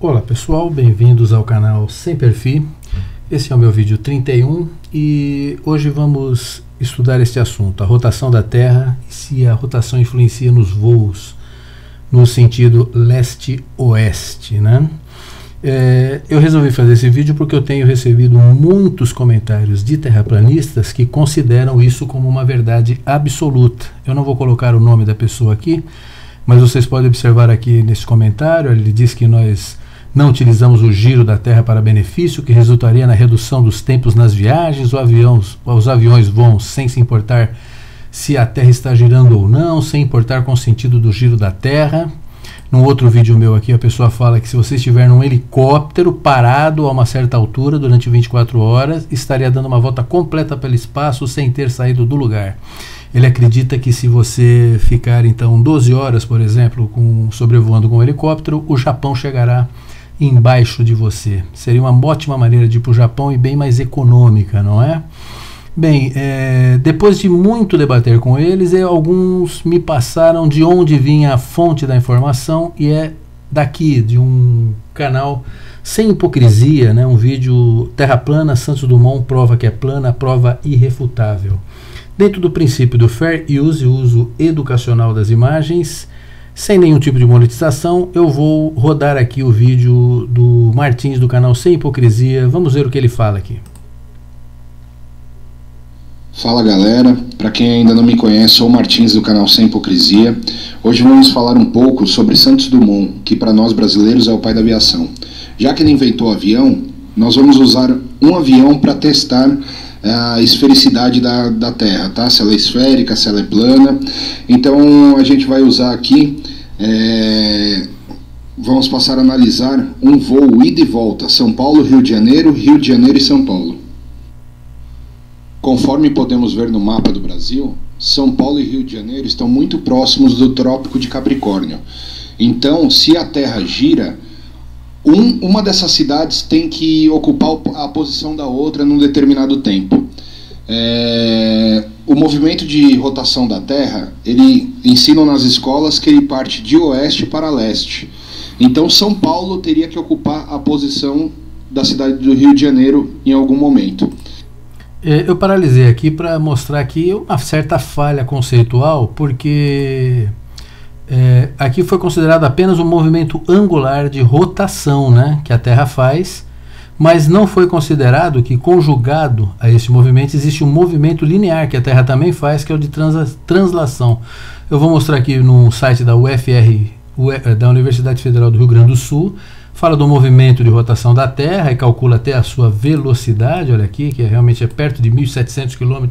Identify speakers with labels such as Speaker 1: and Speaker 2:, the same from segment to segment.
Speaker 1: Olá pessoal, bem-vindos ao canal Sem Perfil. Esse é o meu vídeo 31 e hoje vamos estudar este assunto, a rotação da Terra e se a rotação influencia nos voos no sentido leste-oeste, né? Eu resolvi fazer esse vídeo porque eu tenho recebido muitos comentários de terraplanistas que consideram isso como uma verdade absoluta. Eu não vou colocar o nome da pessoa aqui, mas vocês podem observar aqui nesse comentário, ele diz que nós não utilizamos o giro da Terra para benefício, que resultaria na redução dos tempos nas viagens, os aviões voam sem se importar se a Terra está girando ou não, sem importar com o sentido do giro da Terra. Num outro vídeo meu aqui, a pessoa fala que se você estiver num helicóptero parado a uma certa altura durante 24 horas, estaria dando uma volta completa pelo espaço sem ter saído do lugar. Ele acredita que se você ficar então 12 horas, por exemplo, sobrevoando com um helicóptero, o Japão chegará embaixo de você. Seria uma ótima maneira de ir para o Japão e bem mais econômica, não é? Bem, depois de muito debater com eles, alguns me passaram de onde vinha a fonte da informação, e é daqui, de um canal sem hipocrisia, né? Um vídeo Terra plana, Santos Dumont prova que é plana, prova irrefutável. Dentro do princípio do fair use, uso educacional das imagens, sem nenhum tipo de monetização, eu vou rodar aqui o vídeo do Martins do canal Sem Hipocrisia. Vamos ver o que ele fala aqui.
Speaker 2: Fala galera, para quem ainda não me conhece, sou o Martins do canal Sem Hipocrisia. Hoje vamos falar um pouco sobre Santos Dumont, que para nós brasileiros é o pai da aviação. Já que ele inventou o avião, nós vamos usar um avião para testar a esfericidade da Terra, tá? Se ela é esférica, se ela é plana. Então a gente vai usar aqui, vamos passar a analisar um voo ida e volta, São Paulo, Rio de Janeiro e São Paulo. Conforme podemos ver no mapa do Brasil, São Paulo e Rio de Janeiro estão muito próximos do Trópico de Capricórnio. Então, se a Terra gira, uma dessas cidades tem que ocupar a posição da outra num determinado tempo. O movimento de rotação da Terra, ele ensinam nas escolas que ele parte de oeste para leste. Então, São Paulo teria que ocupar a posição da cidade do Rio de Janeiro em algum momento.
Speaker 1: Eu paralisei aqui para mostrar aqui uma certa falha conceitual, porque aqui foi considerado apenas um movimento angular de rotação, né, que a Terra faz, mas não foi considerado que conjugado a esse movimento existe um movimento linear que a Terra também faz, que é o de translação. Eu vou mostrar aqui no site da da Universidade Federal do Rio Grande do Sul. Fala do movimento de rotação da Terra e calcula até a sua velocidade, olha aqui, que realmente é perto de 1.700 km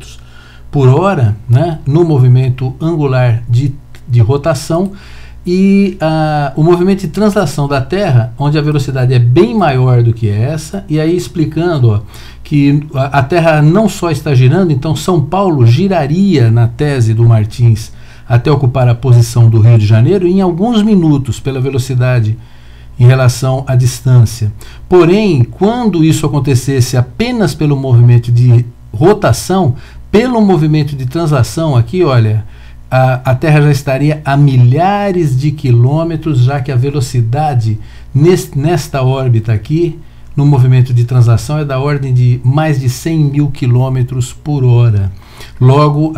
Speaker 1: por hora, né, no movimento angular de rotação, e o movimento de translação da Terra, onde a velocidade é bem maior do que essa, e aí explicando que a Terra não só está girando, então São Paulo giraria, na tese do Martins, até ocupar a posição do Rio de Janeiro em alguns minutos, pela velocidade em relação à distância. Porém, quando isso acontecesse apenas pelo movimento de rotação, pelo movimento de translação aqui, olha, a Terra já estaria a milhares de quilômetros, já que a velocidade nesta órbita aqui, no movimento de translação, é da ordem de mais de 100.000 quilômetros por hora. Logo,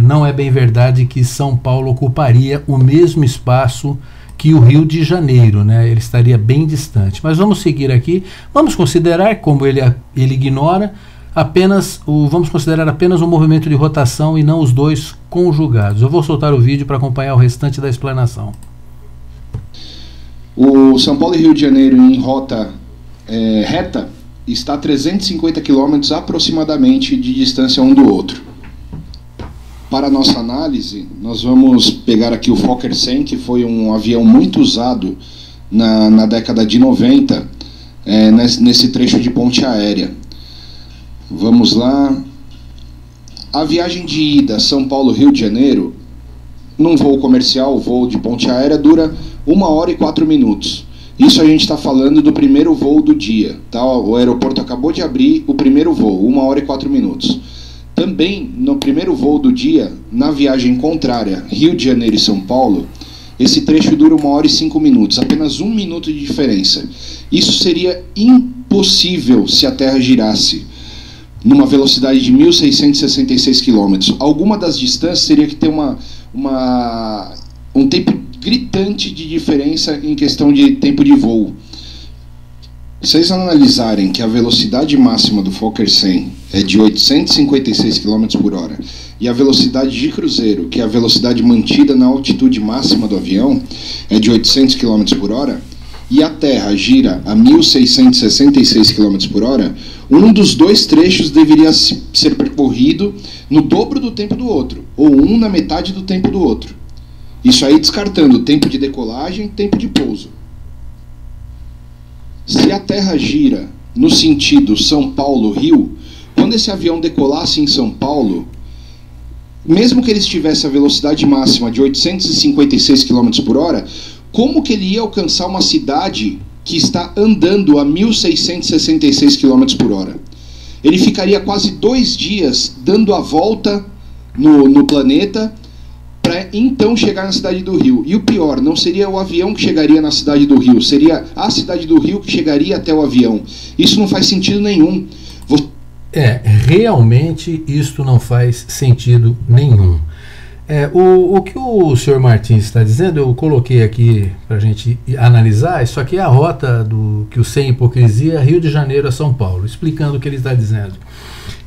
Speaker 1: não é bem verdade que São Paulo ocuparia o mesmo espaço que o Rio de Janeiro, né? Ele estaria bem distante. Mas vamos seguir aqui, vamos considerar, como ele ignora, vamos considerar apenas o movimento de rotação e não os dois conjugados. Eu vou soltar o vídeo para acompanhar o restante da explanação.
Speaker 2: O São Paulo e Rio de Janeiro em rota reta está a 350 km aproximadamente de distância um do outro. Para a nossa análise, nós vamos pegar aqui o Fokker 100, que foi um avião muito usado na década de 90, nesse trecho de ponte aérea. Vamos lá. A viagem de ida São Paulo-Rio de Janeiro, num voo comercial, voo de ponte aérea, dura 1 hora e 4 minutos. Isso a gente está falando do primeiro voo do dia, tá? O aeroporto acabou de abrir o primeiro voo, 1 hora e 4 minutos. Também, no primeiro voo do dia, na viagem contrária, Rio de Janeiro e São Paulo, esse trecho dura 1 hora e 5 minutos, apenas 1 minuto de diferença. Isso seria impossível se a Terra girasse numa velocidade de 1.666 km. Alguma das distâncias teria que ter um tempo gritante de diferença em questão de tempo de voo. Se vocês analisarem que a velocidade máxima do Fokker 100 é de 856 km por hora e a velocidade de cruzeiro, que é a velocidade mantida na altitude máxima do avião, é de 800 km por hora, e a Terra gira a 1.666 km por hora, um dos dois trechos deveria ser percorrido no dobro do tempo do outro, ou um na metade do tempo do outro. Isso aí descartando tempo de decolagem e tempo de pouso. Se a Terra gira no sentido São Paulo-Rio, quando esse avião decolasse em São Paulo, mesmo que ele estivesse a velocidade máxima de 856 km por hora, como que ele ia alcançar uma cidade que está andando a 1.666 km por hora? Ele ficaria quase 2 dias dando a volta no planeta para então chegar na cidade do Rio. E o pior, não seria o avião que chegaria na cidade do Rio, seria a cidade do Rio que chegaria até o avião. Isso não faz sentido nenhum.
Speaker 1: Realmente isto não faz sentido nenhum. O que o senhor Martins está dizendo, eu coloquei aqui para a gente analisar. Isso aqui é a rota que o Sem Hipocrisia, Rio de Janeiro a São Paulo, explicando o que ele está dizendo.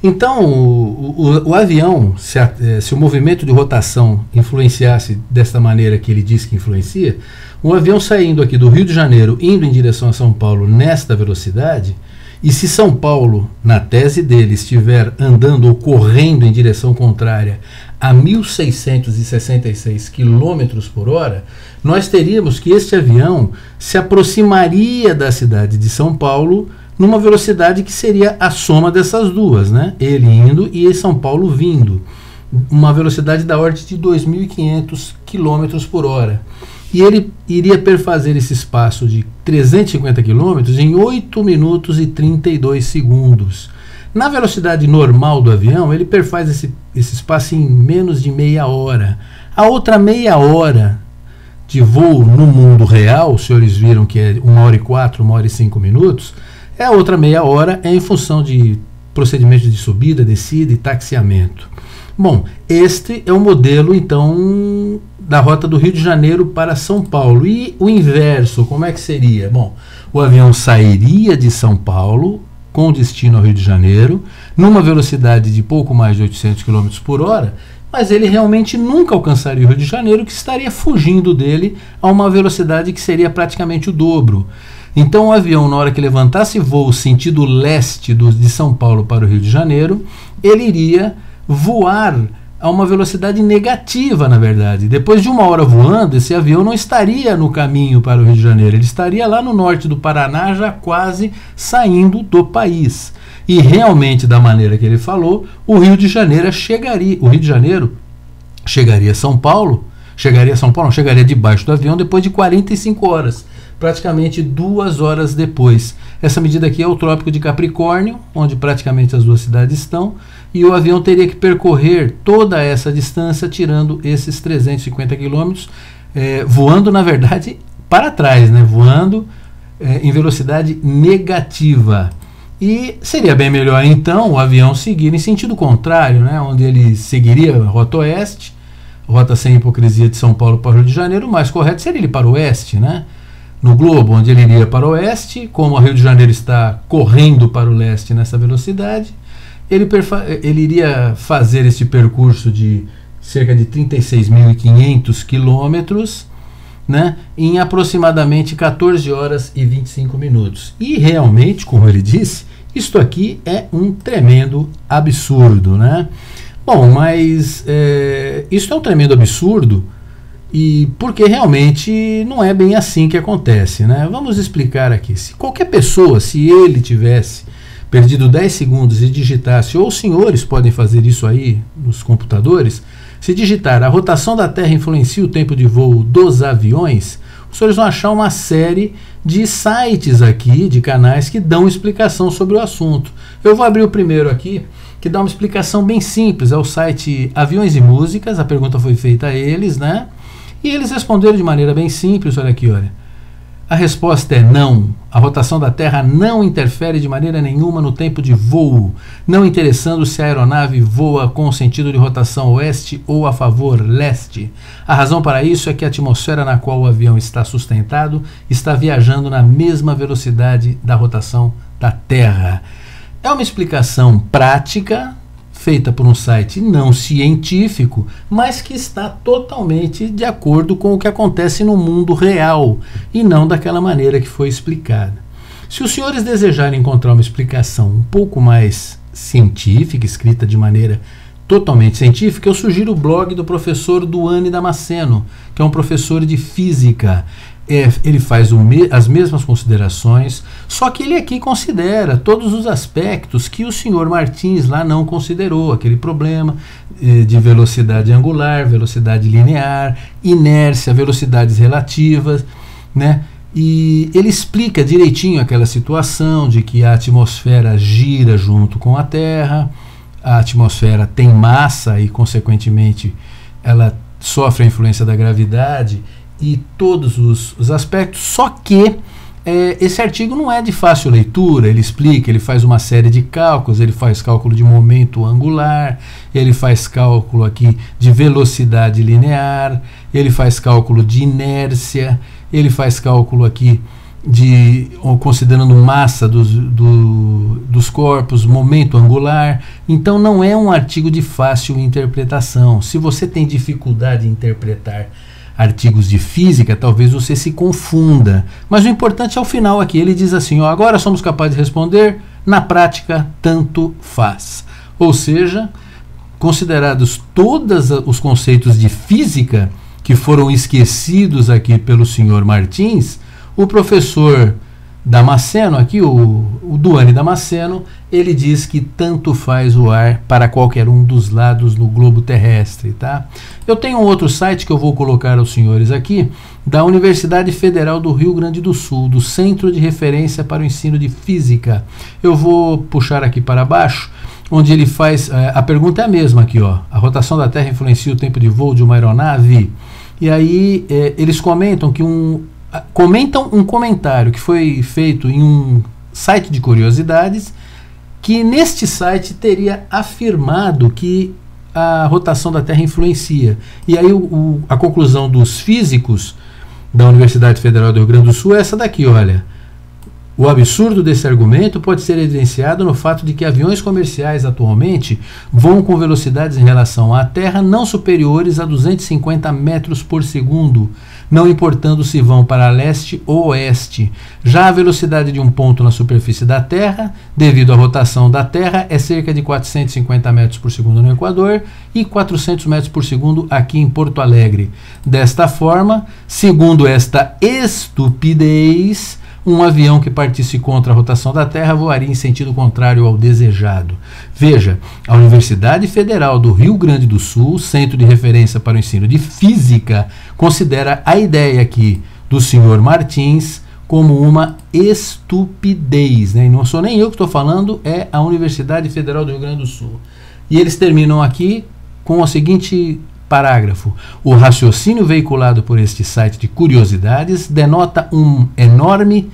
Speaker 1: Então, o avião, se o movimento de rotação influenciasse desta maneira que ele diz que influencia, um avião saindo aqui do Rio de Janeiro, indo em direção a São Paulo nesta velocidade, e se São Paulo, na tese dele, estiver andando ou correndo em direção contrária a 1.666 km por hora, nós teríamos que este avião se aproximaria da cidade de São Paulo numa velocidade que seria a soma dessas duas, né? Ele indo e São Paulo vindo. Uma velocidade da ordem de 2.500 km por hora. E ele iria perfazer esse espaço de 350 km em 8 minutos e 32 segundos. Na velocidade normal do avião, ele perfaz esse espaço em menos de meia hora. A outra meia hora de voo no mundo real, os senhores viram que é 1 hora e 4, 1 hora e 5 minutos, a outra meia hora é em função de procedimentos de subida, descida e taxiamento. Bom, este é o modelo, então, da rota do Rio de Janeiro para São Paulo. E o inverso, como é que seria? Bom, o avião sairia de São Paulo com destino ao Rio de Janeiro, numa velocidade de pouco mais de 800 km por hora, mas ele realmente nunca alcançaria o Rio de Janeiro, que estaria fugindo dele a uma velocidade que seria praticamente o dobro. Então o avião, na hora que levantasse voo sentido leste de São Paulo para o Rio de Janeiro, ele iria voar a uma velocidade negativa, na verdade. Depois de 1 hora voando, esse avião não estaria no caminho para o Rio de Janeiro, ele estaria lá no norte do Paraná, já quase saindo do país. E realmente, da maneira que ele falou, o Rio de Janeiro chegaria a São Paulo, chegaria debaixo do avião depois de 45 horas, praticamente 2 horas depois. Essa medida aqui é o Trópico de Capricórnio, onde praticamente as duas cidades estão, e o avião teria que percorrer toda essa distância, tirando esses 350 quilômetros, voando, na verdade, para trás, né? Voando em velocidade negativa. E seria bem melhor, então, o avião seguir em sentido contrário, né? Onde ele seguiria a rota oeste, rota Sem Hipocrisia de São Paulo para o Rio de Janeiro. O mais correto seria ele para o oeste, né? No globo, onde ele iria para o oeste, como o Rio de Janeiro está correndo para o leste nessa velocidade, ele iria fazer este percurso de cerca de 36.500 quilômetros, né, em aproximadamente 14 horas e 25 minutos. E realmente, como ele disse, isto aqui é um tremendo absurdo, né? Bom, mas isso é um tremendo absurdo, e porque realmente não é bem assim que acontece, né? Vamos explicar aqui. Se qualquer pessoa, se ele tivesse perdido 10 segundos e digitasse, ou os senhores podem fazer isso aí nos computadores, se digitar a rotação da Terra influencia o tempo de voo dos aviões, os senhores vão achar uma série de sites aqui, de canais que dão explicação sobre o assunto. Eu vou abrir o primeiro aqui, que dá uma explicação bem simples. É o site Aviões e Músicas, a pergunta foi feita a eles, né? E eles responderam de maneira bem simples, olha aqui, olha. A resposta é não. A rotação da Terra não interfere de maneira nenhuma no tempo de voo, não interessando se a aeronave voa com o sentido de rotação oeste ou a favor leste. A razão para isso é que a atmosfera na qual o avião está sustentado está viajando na mesma velocidade da rotação da Terra. É uma explicação prática, feita por um site não científico, mas que está totalmente de acordo com o que acontece no mundo real e não daquela maneira que foi explicada. Se os senhores desejarem encontrar uma explicação um pouco mais científica, escrita de maneira totalmente científica, eu sugiro o blog do professor Duane Damasceno, que é um professor de física. Ele faz as mesmas considerações, só que ele aqui considera todos os aspectos que o senhor Martins lá não considerou, aquele problema de velocidade angular, velocidade linear, inércia, velocidades relativas, né? E ele explica direitinho aquela situação de que a atmosfera gira junto com a Terra, a atmosfera tem massa e, consequentemente, ela sofre a influência da gravidade e todos os aspectos, só que esse artigo não é de fácil leitura. Ele explica, ele faz uma série de cálculos, ele faz cálculo de momento angular, ele faz cálculo aqui de velocidade linear, ele faz cálculo de inércia, ele faz cálculo aqui considerando massa dos corpos, momento angular. Então não é um artigo de fácil interpretação. Se você tem dificuldade em interpretar artigos de física, talvez você se confunda. Mas o importante é o final aqui. Ele diz assim, ó, agora somos capazes de responder, na prática, tanto faz. Ou seja, considerados todos os conceitos de física que foram esquecidos aqui pelo senhor Martins, o professor Damasceno, aqui o Duane Damasceno, ele diz que tanto faz o ar para qualquer um dos lados no globo terrestre, tá? Eu tenho um outro site que eu vou colocar aos senhores aqui, da Universidade Federal do Rio Grande do Sul, do Centro de Referência para o Ensino de Física. Eu vou puxar aqui para baixo, onde ele faz, a pergunta é a mesma aqui, ó. A rotação da Terra influencia o tempo de voo de uma aeronave? E aí eles comentam que um comentário que foi feito em um site de curiosidades, que neste site teria afirmado que a rotação da Terra influencia. E aí a conclusão dos físicos da Universidade Federal do Rio Grande do Sul é essa daqui, olha. O absurdo desse argumento pode ser evidenciado no fato de que aviões comerciais atualmente voam com velocidades em relação à Terra não superiores a 250 metros por segundo, não importando se vão para leste ou oeste. Já a velocidade de um ponto na superfície da Terra, devido à rotação da Terra, é cerca de 450 metros por segundo no Equador e 400 metros por segundo aqui em Porto Alegre. Desta forma, segundo esta estupidez, um avião que partisse contra a rotação da Terra voaria em sentido contrário ao desejado. Veja, a Universidade Federal do Rio Grande do Sul, Centro de Referência para o Ensino de Física, considera a ideia aqui do senhor Martins como uma estupidez, né? E não sou nem eu que estou falando, é a Universidade Federal do Rio Grande do Sul. E eles terminam aqui com o seguinte parágrafo: o raciocínio veiculado por este site de curiosidades denota um enorme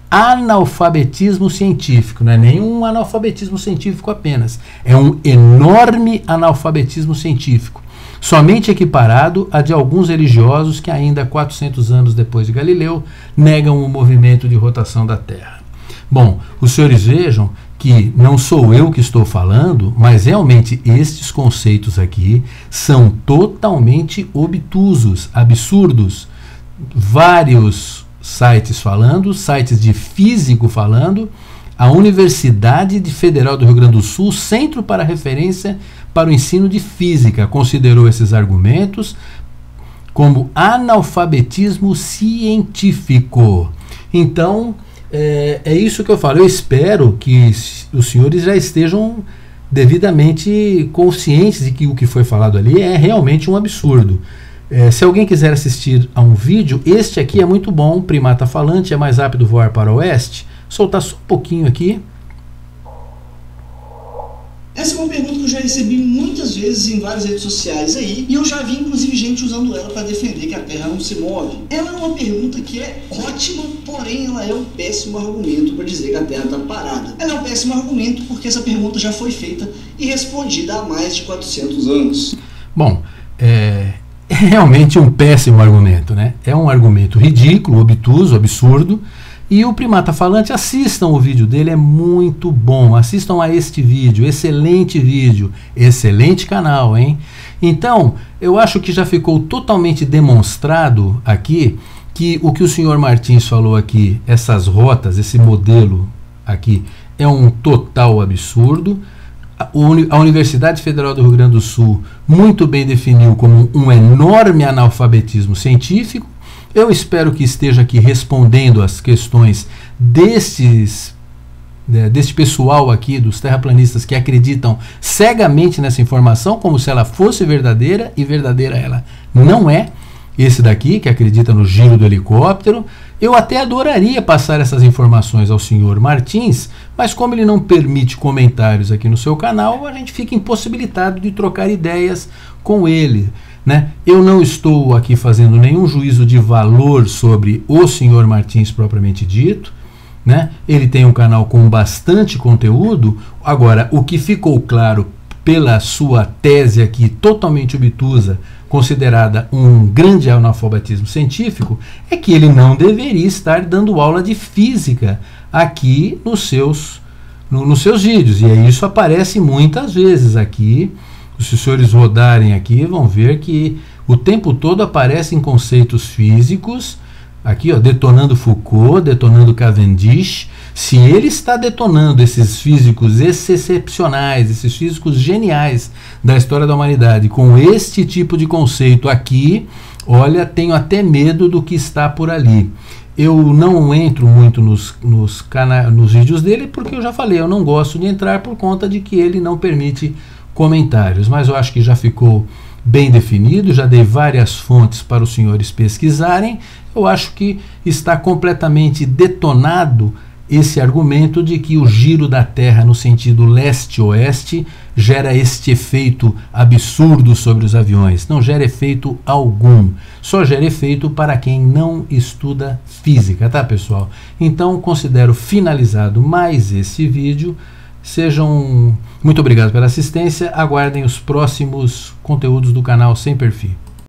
Speaker 1: analfabetismo científico. Não é nem um analfabetismo científico apenas, é um enorme analfabetismo científico, somente equiparado a de alguns religiosos que ainda 400 anos depois de Galileu negam o movimento de rotação da Terra. Bom, os senhores vejam que não sou eu que estou falando, mas realmente estes conceitos aqui são totalmente obtusos, absurdos. Vários sites falando, sites de físico falando, a Universidade Federal do Rio Grande do Sul, Centro para Referência para o Ensino de Física, considerou esses argumentos como analfabetismo científico. Então, é isso que eu falo. Eu espero que os senhores já estejam devidamente conscientes de que o que foi falado ali é realmente um absurdo. Se alguém quiser assistir a um vídeo, este aqui é muito bom. Primata falante, é mais rápido voar para o oeste. Soltar só um pouquinho aqui.
Speaker 3: Essa é uma pergunta que eu já já recebi muitas vezes em várias redes sociais aí, e eu já vi inclusive gente usando ela para defender que a Terra não se move. Ela é uma pergunta que é ótima, porém ela é um péssimo argumento para dizer que a Terra está parada. Ela é um péssimo argumento porque essa pergunta já foi feita e respondida há mais de 400 anos.
Speaker 1: Bom, é realmente um péssimo argumento, né? É um argumento ridículo, obtuso, absurdo. E o Primata Falante, assistam o vídeo dele, é muito bom. Assistam a este vídeo, excelente canal, hein? Então, eu acho que já ficou totalmente demonstrado aqui que o que o senhor Martins falou aqui, essas rotas, esse modelo aqui, é um total absurdo. A Universidade Federal do Rio Grande do Sul muito bem definiu como um enorme analfabetismo científico. Eu espero que esteja aqui respondendo as questões deste pessoal aqui, dos terraplanistas que acreditam cegamente nessa informação, como se ela fosse verdadeira, e verdadeira ela não é. Esse daqui, que acredita no giro do helicóptero. Eu até adoraria passar essas informações ao senhor Martins, mas como ele não permite comentários aqui no seu canal, a gente fica impossibilitado de trocar ideias com ele, né? Eu não estou aqui fazendo nenhum juízo de valor sobre o senhor Martins propriamente dito, né? Ele tem um canal com bastante conteúdo. Agora, o que ficou claro pela sua tese aqui, totalmente obtusa, considerada um grande analfabetismo científico, é que ele não deveria estar dando aula de física aqui nos seus vídeos. E isso aparece muitas vezes aqui. Se os senhores rodarem aqui, vão ver que o tempo todo aparecem conceitos físicos, aqui, ó, detonando Foucault, detonando Cavendish. Se ele está detonando esses físicos excepcionais, esses físicos geniais da história da humanidade com este tipo de conceito aqui, olha, tenho até medo do que está por ali. Eu não entro muito nos vídeos dele, porque eu já falei, eu não gosto de entrar por conta de que ele não permite comentários, mas eu acho que já ficou bem definido, já dei várias fontes para os senhores pesquisarem. Eu acho que está completamente detonado esse argumento de que o giro da Terra no sentido leste-oeste gera este efeito absurdo sobre os aviões. Não gera efeito algum, só gera efeito para quem não estuda física, tá, pessoal? Então considero finalizado mais esse vídeo. Sejam muito obrigado pela assistência, aguardem os próximos conteúdos do canal Sem Perfil.